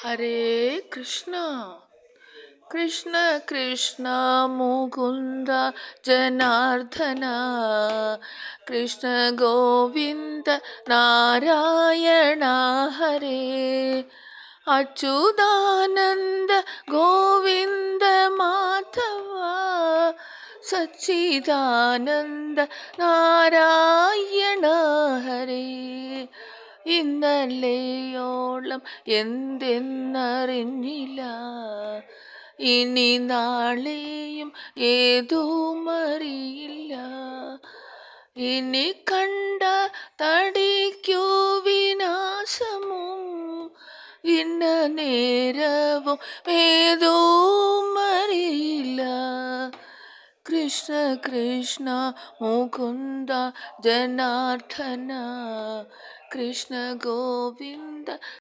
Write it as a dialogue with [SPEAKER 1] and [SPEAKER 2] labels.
[SPEAKER 1] ഹരേ കൃഷ്ണ കൃഷ്ണ കൃഷ്ണ മുകുന്ദ ജനാർദ്ദന കൃഷ്ണ ഗോവിന്ദ നാരായണ ഹരേ അച്യുതാനന്ദ ഗോവിന്ദ മാധവ സച്ചിദാനന്ദ നാരായണ ഹരേ. ഇന്നലെയോളം എന്തെന്നറിഞ്ഞില്ല, ഇനി നാളെയും ഏതും അറിയില്ല. ഇനി കണ്ട തടിക്കു വിനാശമും ഇന്ന നേരവും ഏതും അറിയില്ല. കൃഷ്ണ കൃഷ്ണ മുകുന്ദ ജനാർദ്ദന കൃഷ്ണ ഗോവിന്ദ